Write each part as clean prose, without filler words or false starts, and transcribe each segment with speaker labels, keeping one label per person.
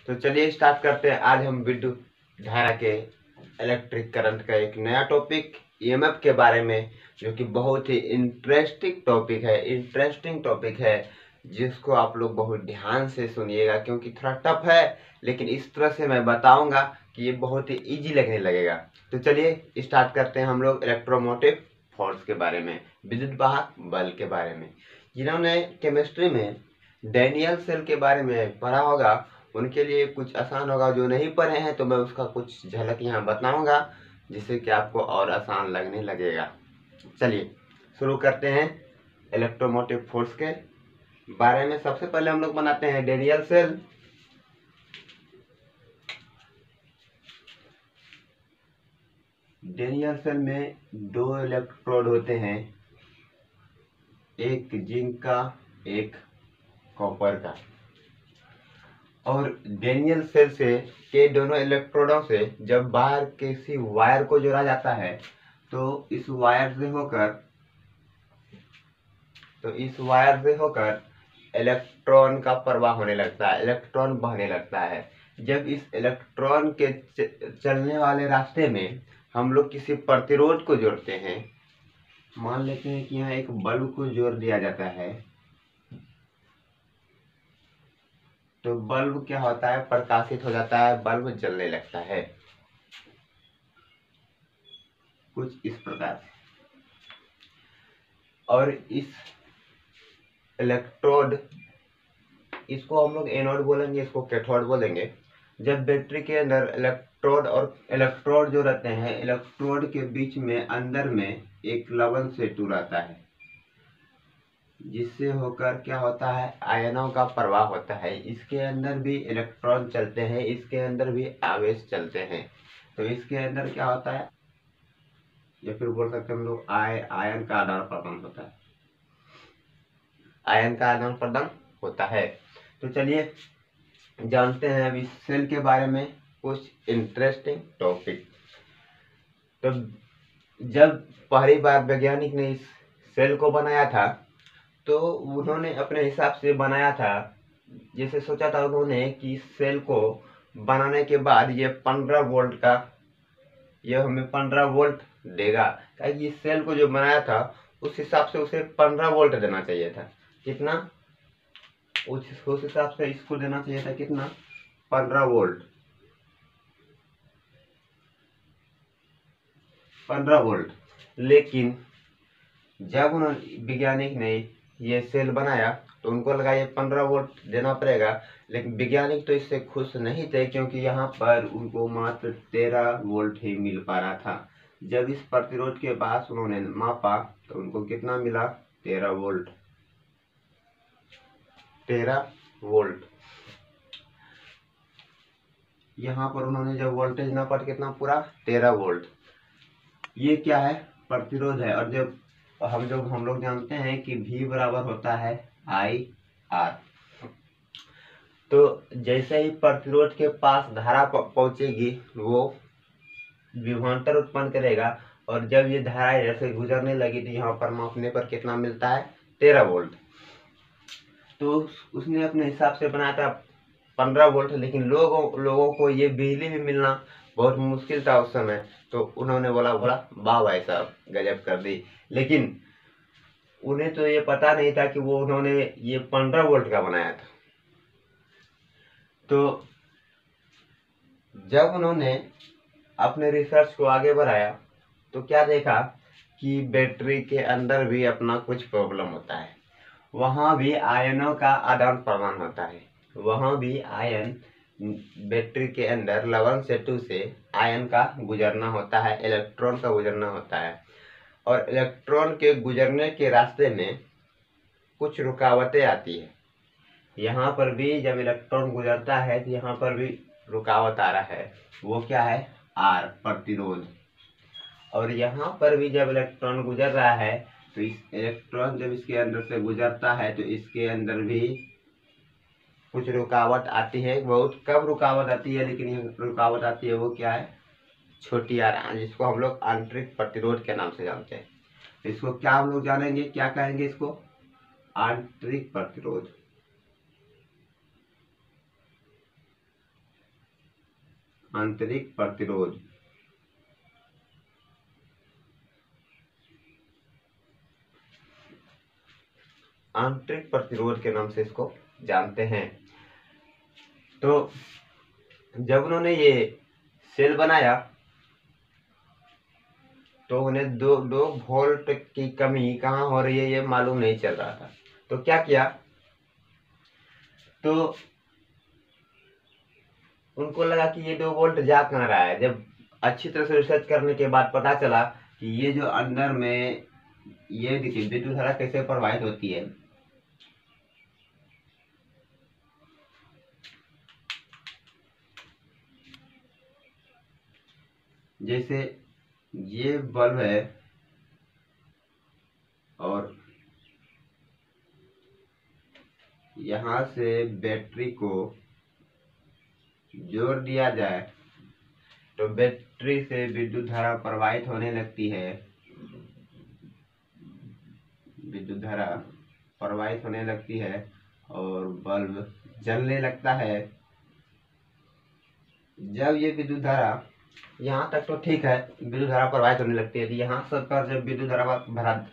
Speaker 1: तो चलिए स्टार्ट करते हैं। आज हम विद्युत धारा के इलेक्ट्रिक करंट का एक नया टॉपिक ईएमएफ के बारे में, जो कि बहुत ही इंटरेस्टिंग टॉपिक है जिसको आप लोग बहुत ध्यान से सुनिएगा, क्योंकि थोड़ा टफ है, लेकिन इस तरह से मैं बताऊंगा कि ये बहुत ही इजी लगने लगेगा। तो चलिए स्टार्ट करते हैं हम लोग इलेक्ट्रोमोटिव फोर्स के बारे में, विद्युत वाहक बल के बारे में। जिन्होंने केमिस्ट्री में डैनियल सेल के बारे में पढ़ा होगा उनके लिए कुछ आसान होगा, जो नहीं पढ़े हैं तो मैं उसका कुछ झलक यहाँ बताऊंगा जिससे कि आपको और आसान लगने लगेगा। चलिए शुरू करते हैं इलेक्ट्रोमोटिव फोर्स के बारे में। सबसे पहले हम लोग बनाते हैं डैनियल सेल। डैनियल सेल में दो इलेक्ट्रोड होते हैं, एक जिंक का एक कॉपर का। और डैनियल सेल से के दोनों इलेक्ट्रोडों से जब बाहर किसी वायर को जोड़ा जाता है तो इस वायर से होकर इलेक्ट्रॉन का प्रवाह होने लगता है, इलेक्ट्रॉन बहने लगता है। जब इस इलेक्ट्रॉन के चलने वाले रास्ते में हम लोग किसी प्रतिरोध को जोड़ते हैं, मान लेते हैं कि यहाँ एक बल्ब को जोड़ दिया जाता है, तो बल्ब क्या होता है, प्रकाशित हो जाता है, बल्ब जलने लगता है कुछ इस प्रकार से। और इस इलेक्ट्रोड, इसको हम लोग एनोड बोलेंगे, इसको कैथोड बोलेंगे। जब बैटरी के अंदर इलेक्ट्रोड जो रहते हैं, इलेक्ट्रोड के बीच में अंदर में एक लवण सेतु रहता है, जिससे होकर क्या होता है, आयनों का प्रवाह होता है। इसके अंदर भी इलेक्ट्रॉन चलते हैं, इसके अंदर भी आवेश चलते हैं। तो इसके अंदर क्या होता है, या फिर बोल सकते हैं हम लोग आयन का आदान प्रदान होता है, आयन का आदान प्रदान होता है। तो चलिए जानते हैं अब इस सेल के बारे में कुछ इंटरेस्टिंग टॉपिक। तो जब पहली बार वैज्ञानिक ने इस सेल को बनाया था तो उन्होंने अपने हिसाब से बनाया था, जैसे सोचा था उन्होंने कि इस सेल को बनाने के बाद ये 15 वोल्ट का, ये हमें 15 वोल्ट देगा। क्योंकि इस सेल को जो बनाया था उस हिसाब से उसे 15 वोल्ट देना चाहिए था। कितना? उस हिसाब से इसको देना चाहिए था कितना, 15 वोल्ट, 15 वोल्ट। लेकिन जब उन्होंने वैज्ञानिक ने ये सेल बनाया तो उनको लगा ये 15 वोल्ट देना पड़ेगा, लेकिन वैज्ञानिक तो इससे खुश नहीं थे, क्योंकि यहाँ पर उनको मात्र 13 वोल्ट ही मिल पा रहा था। जब इस प्रतिरोध के पास उन्होंने मापा तो उनको कितना मिला, 13 वोल्ट, 13 वोल्ट। यहाँ पर उन्होंने जब वोल्टेज नापा कितना, पूरा 13 वोल्ट। ये क्या है, प्रतिरोध है। और जब हम लोग जानते हैं कि V बराबर होता है IR। तो जैसे ही प्रतिरोध के पास धारा पहुंचेगी वो विभवांतर उत्पन्न करेगा, और जब ये धारा ऐसे गुजरने लगी तो यहाँ पर मापने पर कितना मिलता है, 13 वोल्ट। तो उसने अपने हिसाब से बनाया था 15 वोल्ट, लेकिन लोगों को ये बिजली भी मिलना बहुत मुश्किल था उस समय। तो उन्होंने बोला वाह भाई साहब गजब कर दी। लेकिन उन्हें तो ये पता नहीं था कि वो उन्होंने ये 15 वोल्ट का बनाया था। तो जब उन्होंने अपने रिसर्च को आगे बढ़ाया तो क्या देखा कि बैटरी के अंदर भी अपना कुछ प्रॉब्लम होता है, वहां भी आयनों का आदान प्रदान होता है। वहां भी आयन, बैटरी के अंदर लवण सेतु से आयन का गुजरना होता है, इलेक्ट्रॉन का गुजरना होता है। और इलेक्ट्रॉन के गुजरने के रास्ते में कुछ रुकावटें आती है। यहाँ पर भी जब इलेक्ट्रॉन गुजरता है तो यहाँ पर भी रुकावट आ रहा है, वो क्या है, R, प्रतिरोध। और यहाँ पर भी जब इलेक्ट्रॉन गुजर रहा है तो इस इलेक्ट्रॉन जब इसके अंदर से गुजरता है तो इसके अंदर भी कुछ रुकावट आती है। बहुत कम रुकावट आती है, लेकिन ये रुकावट आती है वो क्या है, छोटी R, जिसको हम लोग आंतरिक प्रतिरोध के नाम से जानते हैं। तो इसको क्या हम लोग जानेंगे, क्या कहेंगे इसको, आंतरिक प्रतिरोध। आंतरिक प्रतिरोध। आंतरिक प्रतिरोध के नाम से इसको जानते हैं। तो जब उन्होंने ये सेल बनाया तो उन्हें दो वोल्ट की कमी कहाँ हो रही है ये मालूम नहीं चल रहा था। तो क्या किया, तो उनको लगा कि ये 2 वोल्ट जा कहाँ रहा है। जब अच्छी तरह से रिसर्च करने के बाद पता चला कि ये जो अंदर में ये देखिए विद्युत धारा कैसे प्रवाहित होती है। जैसे ये बल्ब है और यहाँ से बैटरी को जोड़ दिया जाए तो बैटरी से विद्युत धारा प्रवाहित होने लगती है। विद्युत धारा प्रवाहित होने लगती है और बल्ब जलने लगता है। जब ये विद्युत धारा, यहाँ तक तो ठीक है, विद्युत धारा प्रवाहित होने लगती है। यहाँ सब पर जब विद्युत धारा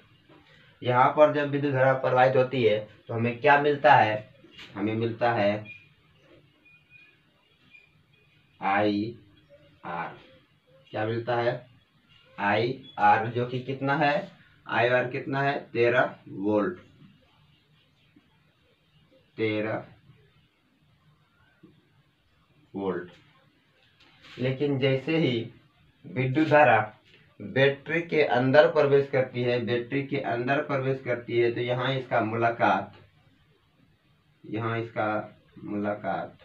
Speaker 1: यहाँ पर जब विद्युत धारा प्रवाहित होती है तो हमें क्या मिलता है, हमें मिलता है आई आर। क्या मिलता है, आई आर, जो कि कितना है, आई आर कितना है, 13 वोल्ट। 13 वोल्ट। लेकिन जैसे ही विद्युत धारा बैटरी के अंदर प्रवेश करती है, बैटरी के अंदर प्रवेश करती है, तो यहाँ इसका मुलाकात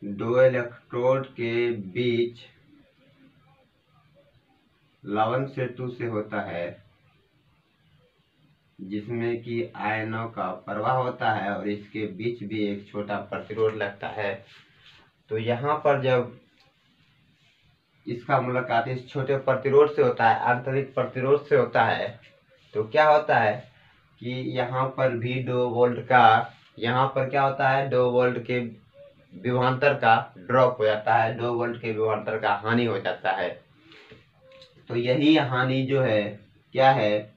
Speaker 1: दो इलेक्ट्रोड के बीच लवण सेतु से होता है, जिसमें कि आयनों का प्रवाह होता है और इसके बीच भी एक छोटा प्रतिरोध लगता है। तो यहाँ पर जब इसका मुलाकात इस छोटे प्रतिरोध से होता है, आंतरिक प्रतिरोध से होता है, तो क्या होता है कि यहाँ पर भी 2 वोल्ट का, यहाँ पर क्या होता है, 2 वोल्ट के विभवांतर का ड्रॉप हो जाता है, 2 वोल्ट के विभवांतर का हानि हो जाता है। तो यही हानि जो है क्या है,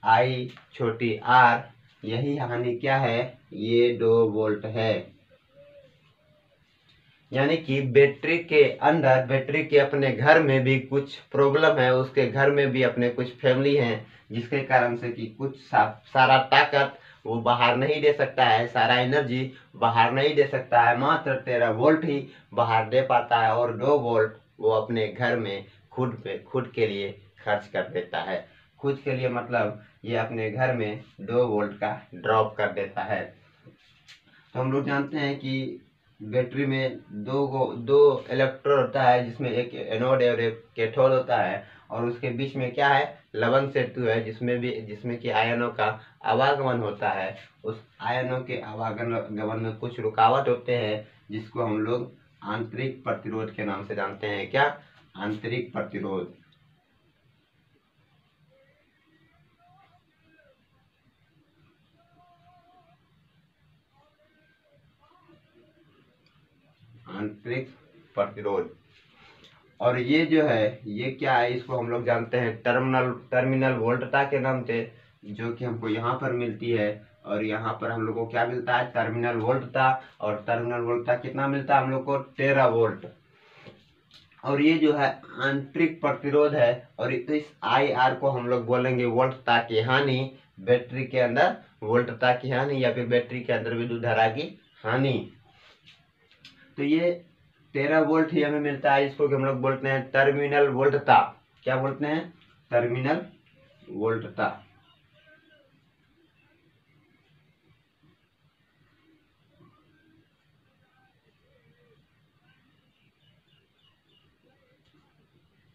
Speaker 1: आई छोटी आर, यही हानि क्या है, ये 2 वोल्ट है। यानी कि बैटरी के अंदर, बैटरी के अपने घर में भी कुछ प्रॉब्लम है, उसके घर में भी अपने कुछ फैमिली हैं, जिसके कारण से कि कुछ सारा ताकत वो बाहर नहीं दे सकता है, सारा एनर्जी बाहर नहीं दे सकता है, मात्र 13 वोल्ट ही बाहर दे पाता है और 2 वोल्ट वो अपने घर में खुद के लिए खर्च कर देता है। खुद के लिए मतलब ये अपने घर में 2 वोल्ट का ड्रॉप कर देता है। तो हम लोग जानते हैं कि बैटरी में दो इलेक्ट्रोड होता है, जिसमें एक एनोड और एक कैथोड होता है, और उसके बीच में क्या है, लवण सेतु है, जिसमें कि आयनों का आवागमन होता है। उस आयनों के आवागमन में कुछ रुकावट होते हैं, जिसको हम लोग आंतरिक प्रतिरोध के नाम से जानते हैं। क्या, आंतरिक प्रतिरोध। आंतरिक प्रतिरोध। और ये जो है, ये क्या है, इसको हम लोग जानते हैं टर्मिनल वोल्टता के नाम से, जो कि हमको यहाँ पर मिलती है। और यहाँ पर हम लोग को क्या मिलता है, टर्मिनल वोल्टता। और टर्मिनल वोल्टता कितना मिलता है हम लोग को, 13 वोल्ट। और ये जो है आंतरिक प्रतिरोध है। और इस आई आर को हम लोग बोलेंगे वोल्टता की हानि, बैटरी के अंदर वोल्टता की हानि, या फिर बैटरी के अंदर विद्युत धारा की हानि। तो ये 13 वोल्ट ही हमें मिलता है, इसको हम लोग बोलते हैं टर्मिनल वोल्टता। क्या बोलते हैं, टर्मिनल वोल्टता।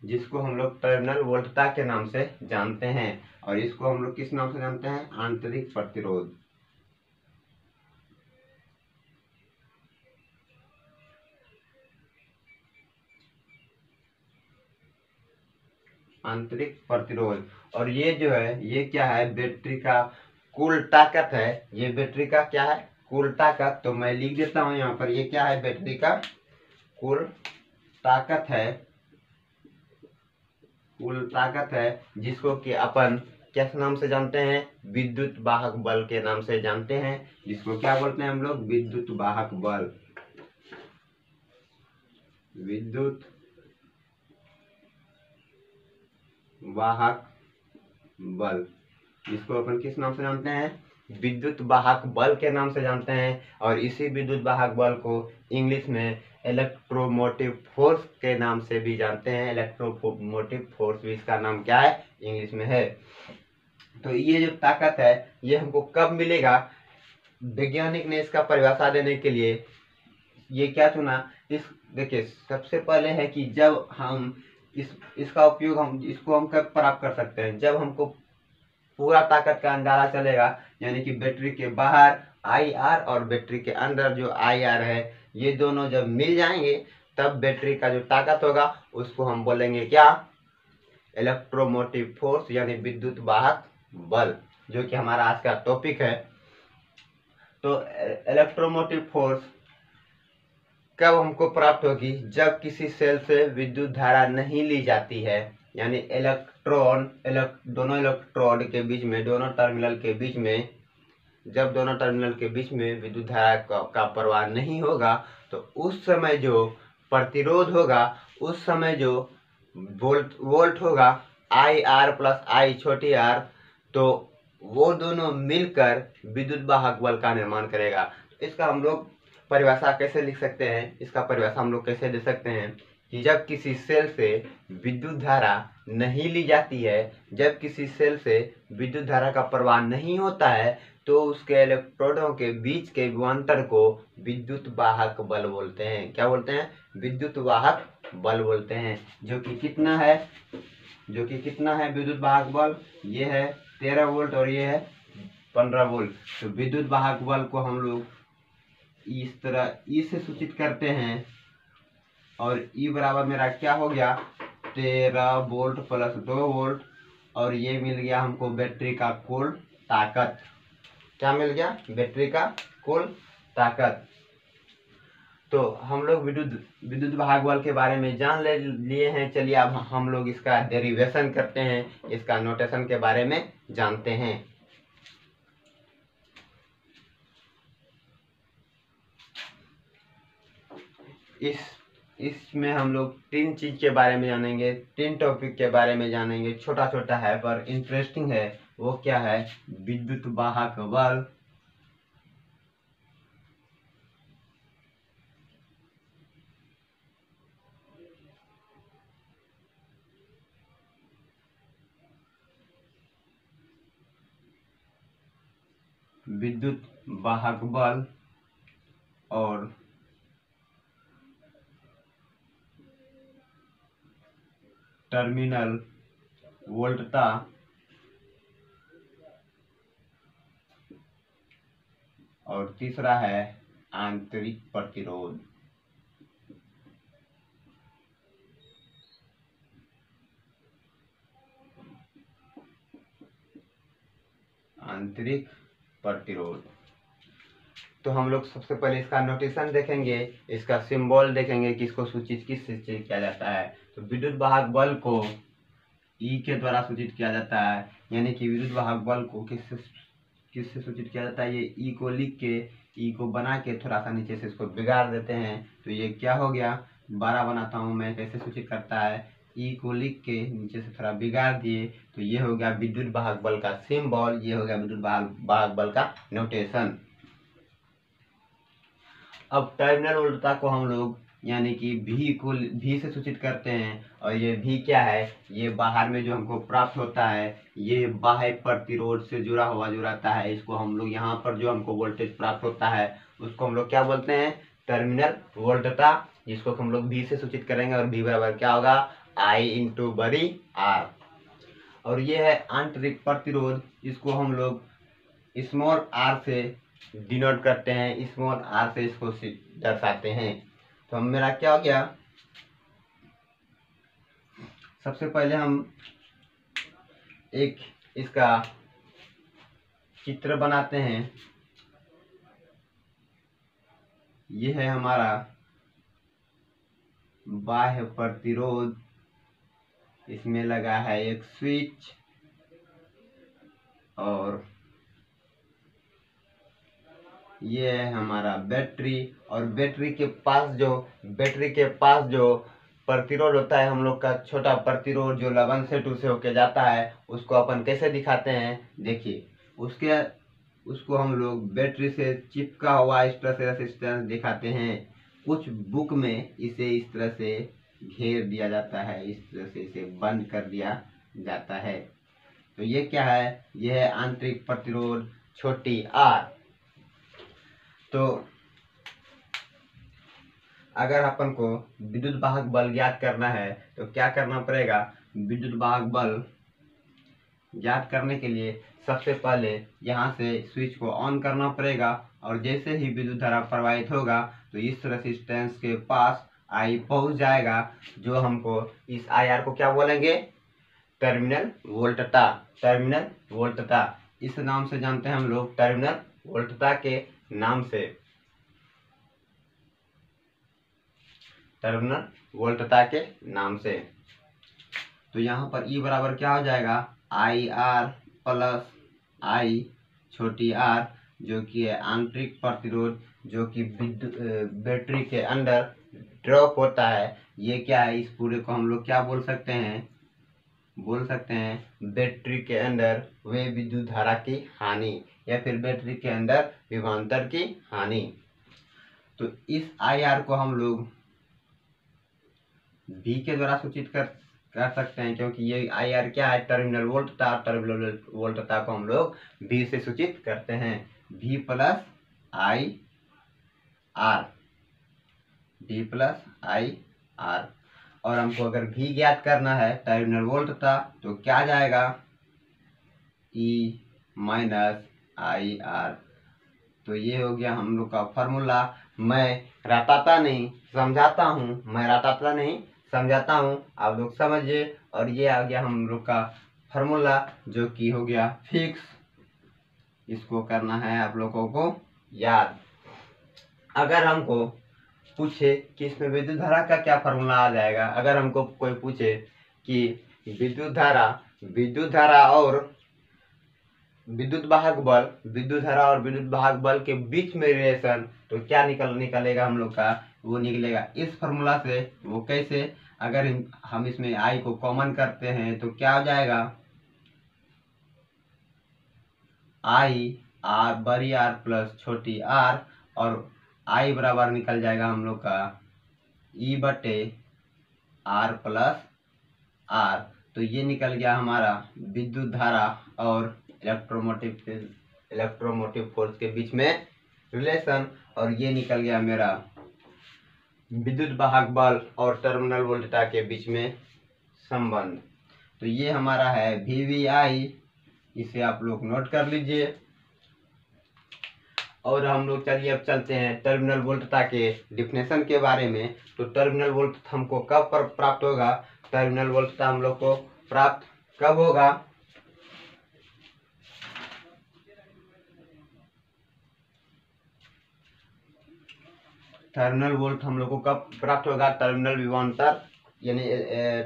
Speaker 1: जिसको हम लोग टर्मिनल वोल्टता के नाम से जानते हैं। और इसको हम लोग किस नाम से जानते हैं, आंतरिक प्रतिरोध। आंतरिक प्रतिरोध। और ये जो है ये क्या है, बैटरी का कुल ताकत है। ये बैटरी का क्या है, कुल ताकत। तो मैं लिख देता हूं यहाँ पर, ये क्या है, बैटरी का कुल ताकत है, कुल ताकत है, जिसको कि अपन किस नाम से जानते हैं, विद्युत वाहक बल के नाम से जानते हैं। जिसको क्या बोलते हैं हम लोग, विद्युत वाहक बल, विद्युत वाहक बल, जिसको अपन किस नाम से जानते हैं, विद्युत वाहक बल के नाम से जानते हैं। और इसी विद्युत वाहक बल को इंग्लिश में इलेक्ट्रोमोटिव फोर्स के नाम से भी जानते हैं। इलेक्ट्रोमोटिव फोर्स भी इसका नाम क्या है, इंग्लिश में है। तो ये जो ताकत है ये हमको कब मिलेगा, वैज्ञानिक ने इसका परिभाषा देने के लिए ये क्या चुना, इस देखिए सबसे पहले है कि जब हम इसका उपयोग इसको हम कब प्राप्त कर सकते हैं, जब हमको पूरा ताकत का अंदाजा चलेगा, यानी कि बैटरी के बाहर IR और बैटरी के अंदर जो IR है, ये दोनों जब मिल जाएंगे तब बैटरी का जो ताकत होगा उसको हम बोलेंगे क्या, इलेक्ट्रोमोटिव फोर्स, यानी विद्युत वाहक बल, जो कि हमारा आज का टॉपिक है। तो इलेक्ट्रोमोटिव फोर्स कब हमको प्राप्त होगी, जब किसी सेल से विद्युत धारा नहीं ली जाती है, यानी दोनों इलेक्ट्रोड के बीच में, दोनों टर्मिनल के बीच में, जब दोनों टर्मिनल के बीच में विद्युत धारा का प्रवाह नहीं होगा, तो उस समय जो प्रतिरोध होगा, उस समय जो वोल्ट होगा, IR प्लस I छोटी r, तो वो दोनों मिलकर विद्युत वाहक बल का निर्माण करेगा। इसका हम लोग परिभाषा कैसे लिख सकते हैं, इसका परिभाषा हम लोग कैसे दे सकते हैं कि जब किसी सेल से विद्युत धारा नहीं ली जाती है, जब किसी सेल से विद्युत धारा का प्रवाह नहीं होता है, तो उसके इलेक्ट्रोडों के बीच के विभवांतर को विद्युत वाहक बल बोलते हैं। क्या बोलते हैं, विद्युत वाहक बल बोलते हैं। जो कि कितना है विद्युत वाहक बल, ये है 13 वोल्ट और ये है 15 वोल्ट। तो विद्युत वाहक बल को हम लोग इस तरह ई से सूचित करते हैं, और ई बराबर मेरा क्या हो गया, 13 वोल्ट प्लस 2 वोल्ट, और ये मिल गया हमको बैटरी का कुल ताकत। क्या मिल गया, बैटरी का कुल ताकत। तो हम लोग विद्युत वाहक बल के बारे में जान लिए हैं। चलिए अब हम लोग इसका डेरिवेशन करते हैं, इसका नोटेशन के बारे में जानते हैं। इसमें हम लोग 3 चीज के बारे में जानेंगे, 3 टॉपिक के बारे में जानेंगे। छोटा छोटा है पर इंटरेस्टिंग है। वो क्या है, विद्युत वाहक बल, विद्युत वाहक बल और टर्मिनल वोल्टता और तीसरा है आंतरिक प्रतिरोध। आंतरिक प्रतिरोध। तो हम लोग सबसे पहले इसका नोटेशन देखेंगे, इसका सिंबल देखेंगे कि इसको सूचित किस से किया जाता है। तो विद्युत वाहक बल को ई के द्वारा सूचित किया जाता है, यानी कि विद्युत वाहक बल को किससे सूचित किया जाता है, ये ई को लिख के, ई को बना के थोड़ा सा नीचे से इसको बिगाड़ देते हैं। तो ये क्या हो गया, 12 बनाता हूँ मैं, कैसे सूचित करता है, ई को लिख के नीचे से थोड़ा बिगाड़ दिए, तो ये हो गया विद्युत वाहक बल का सिंबल, ये हो गया विद्युत वाहक बल का नोटेशन। अब टर्मिनल वोल्टता को हम लोग यानी कि भी से सूचित करते हैं, और ये भी क्या है, ये बाहर में जो हमको प्राप्त होता है, ये बाह्य प्रतिरोध से जुड़ा हुआ जो रहता है, इसको हम लोग यहाँ पर जो हमको वोल्टेज प्राप्त होता है उसको हम लोग क्या बोलते हैं, टर्मिनल वोल्टता, जिसको हम लोग भी से सूचित करेंगे। और भी बराबर क्या होगा, I इंटू बड़ी R। और ये है आंतरिक प्रतिरोध, इसको हम लोग स्मॉल r से डिनोट करते हैं, स्मॉल r से इसको दर्शाते हैं। तो मेरा क्या हो गया, सबसे पहले हम एक इसका चित्र बनाते हैं। ये है हमारा बाह्य प्रतिरोध, इसमें लगा है एक स्विच और ये है हमारा बैटरी। और बैटरी के पास जो प्रतिरोध होता है हम लोग का, छोटा प्रतिरोध जो लवन से टू से होके जाता है, उसको अपन कैसे दिखाते हैं देखिए। उसको हम लोग बैटरी से चिपका हुआ इस तरह से रेसिस्टेंस दिखाते हैं। कुछ बुक में इसे इस तरह से घेर दिया जाता है, इस तरह से इसे बंद कर दिया जाता है। तो ये क्या है, यह है आंतरिक प्रतिरोध छोटी आर। तो अगर अपन को विद्युत वाहक बल ज्ञात करना है तो क्या करना पड़ेगा, विद्युत वाहक बल ज्ञात करने के लिए सबसे पहले यहाँ से स्विच को ऑन करना पड़ेगा और जैसे ही विद्युत धारा प्रवाहित होगा तो इस रेसिस्टेंस के पास आई पहुंच जाएगा, जो हमको इस आई आर को क्या बोलेंगे, टर्मिनल वोल्टता। टर्मिनल वोल्टता इस नाम से जानते हैं हम लोग, टर्मिनल वोल्टता के नाम से, टर्मिनल वोल्टता के नाम से। तो यहाँ पर E बराबर क्या हो जाएगा, आई आर प्लस आई छोटी आर, जो कि है आंतरिक प्रतिरोध, जो कि बैटरी के अंदर ड्रॉप होता है। ये क्या है, इस पूरे को हम लोग क्या बोल सकते हैं, बैटरी के अंदर वे विद्युत धारा की हानि, या फिर बैटरी के अंदर विभवांतर की हानि। तो इस आई आर को हम लोग V के द्वारा सूचित कर सकते हैं, क्योंकि ये आई आर क्या है, टर्मिनल वोल्टता। टर्मिनल वोल्टता को हम लोग V से सूचित करते हैं, V plus I are, V plus I are. और हमको अगर V ज्ञात करना है टर्मिनल वोल्टता, तो क्या जाएगा, E माइनस आई आर। तो ये हो गया हम लोग का फॉर्मूला। मैं रटाता नहीं समझाता हूँ, आप लोग समझिए। और ये आ गया हम लोग का फॉर्मूला, जो कि हो गया फिक्स। इसको करना है आप लोगों को याद। अगर हमको पूछे कि इसमें विद्युत धारा का क्या फॉर्मूला आ जाएगा, अगर हमको कोई पूछे कि विद्युत धारा और विद्युत वाहक बल के बीच में रिलेशन, तो क्या निकलेगा हम लोग का, वो निकलेगा इस फॉर्मूला से। वो कैसे, अगर हम इसमें आई को कॉमन करते हैं तो क्या हो जाएगा, आई आर बड़ी आर प्लस छोटी आर, और आई बराबर निकल जाएगा हम लोग का ई बटे आर प्लस आर। तो ये निकल गया हमारा विद्युत धारा और इलेक्ट्रोमोटिव फोर्स के बीच में रिलेशन। और ये निकल गया मेरा विद्युत वाहक बल और टर्मिनल वोल्टता के बीच में संबंध। तो ये हमारा है VVI, इसे आप लोग नोट कर लीजिए। और हम लोग चलिए अब चलते हैं टर्मिनल वोल्टता के डिफिनेशन के बारे में। तो टर्मिनल वोल्टता हमको कब प्राप्त होगा, टर्मिनल वोल्टता हम लोग को प्राप्त कब होगा, टर्मिनल वोल्ट हम लोग को कब प्राप्त होगा, टर्मिनल विभवांतर यानी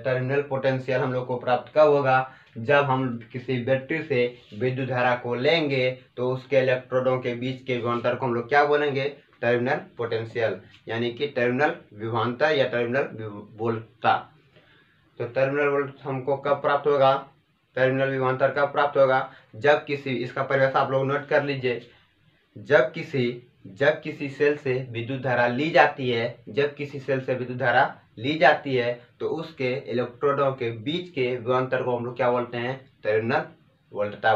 Speaker 1: टर्मिनल पोटेंशियल हम लोग को प्राप्त कब होगा, जब हम किसी बैटरी से विद्युत धारा को लेंगे तो उसके इलेक्ट्रोडों के बीच के विभवांतर को हम लोग क्या बोलेंगे, टर्मिनल पोटेंशियल, यानी कि टर्मिनल विभवांतर या टर्मिनल वोल्टता। तो टर्मिनल वोल्ट हमको कब प्राप्त होगा, टर्मिनल विभवांतर कब प्राप्त होगा, जब किसी, इसका परिभाषा आप लोग नोट कर लीजिए, जब किसी सेल से विद्युत धारा ली जाती है, तो उसके इलेक्ट्रोडों के बीच के विभवांतर को हम लोग क्या बोलते हैं, टर्मिनल वोल्टता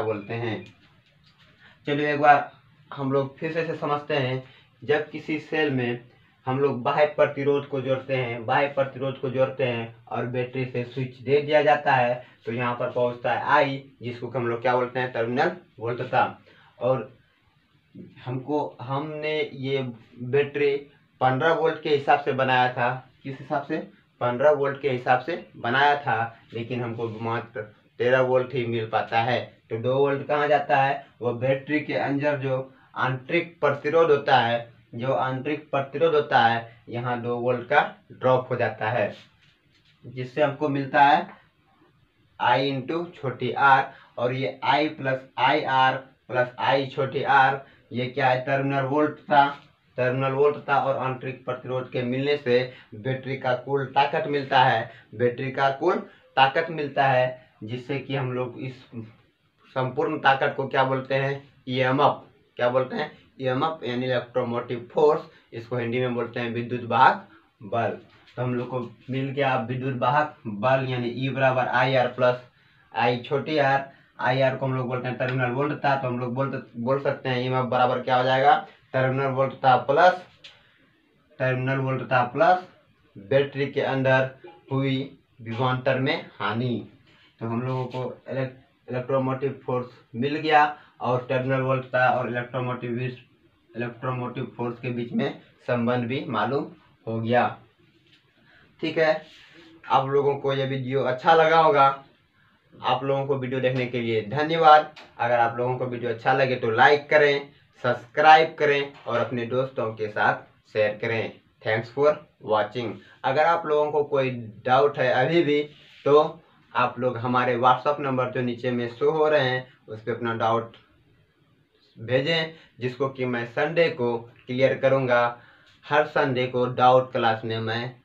Speaker 1: बोलते हैं। चलिए एक बार हम लोग फिर से समझते हैं। जब किसी सेल में हम लोग बाह्य प्रतिरोध को जोड़ते हैं और बैटरी से स्विच दे दिया जाता है, तो यहाँ पर पहुंचता है आई, जिसको हम लोग क्या बोलते हैं, टर्मिनल वोल्टता। और हमने ये बैटरी 15 वोल्ट के हिसाब से बनाया था, किस हिसाब से, 15 वोल्ट के हिसाब से बनाया था, लेकिन हमको मात्र 13 वोल्ट ही मिल पाता है। तो 2 वोल्ट कहाँ जाता है? वो बैटरी के अंदर जो आंतरिक प्रतिरोध होता है, यहाँ 2 वोल्ट का ड्रॉप हो जाता है, जिससे हमको मिलता है I इंटू छोटी r। और ये I plus I R plus I छोटी r, ये क्या है? टर्मिनल वोल्ट था और आंतरिक प्रतिरोध के मिलने से बैटरी का कुल ताकत मिलता है, जिससे कि हम लोग इस संपूर्ण ताकत को क्या बोलते हैं? EMF। क्या बोलते हैं? EMF यानी इलेक्ट्रोमोटिव फोर्स। इसको हिंदी में बोलते हैं विद्युत वाहक बल। तो हम लोग को मिल गया विद्युत वाहक बल, यानी E बराबर आई आर प्लस आई छोटी r। आई आर को हम लोग बोलते हैं टर्मिनल वोल्ट था, तो हम लोग बोल सकते हैं EMF बराबर क्या हो जाएगा? टर्मिनल वोल्ट था प्लस बैटरी के अंदर हुई विभवांतर में हानि। तो हम लोगों को इलेक्ट्रोमोटिव फोर्स मिल गया और टर्मिनल वोल्ट था और इलेक्ट्रोमोटिव फोर्स के बीच में संबंध भी मालूम हो गया। ठीक है, आप लोगों को यह वीडियो अच्छा लगा होगा। आप लोगों को वीडियो देखने के लिए धन्यवाद। अगर आप लोगों को वीडियो अच्छा लगे तो लाइक करें, सब्सक्राइब करें और अपने दोस्तों के साथ शेयर करें। Thanks for watching. अगर आप लोगों को कोई डाउट है अभी भी, तो आप लोग हमारे व्हाट्सएप नंबर जो नीचे में शो हो रहे हैं उस पर अपना डाउट भेजें, जिसको कि मैं संडे को क्लियर करूंगा। हर संडे को डाउट क्लास में मैं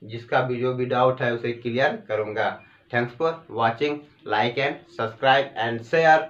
Speaker 1: जिसका भी जो भी डाउट है उसे क्लियर करूंगा। Thanks for watching. Like and subscribe and share.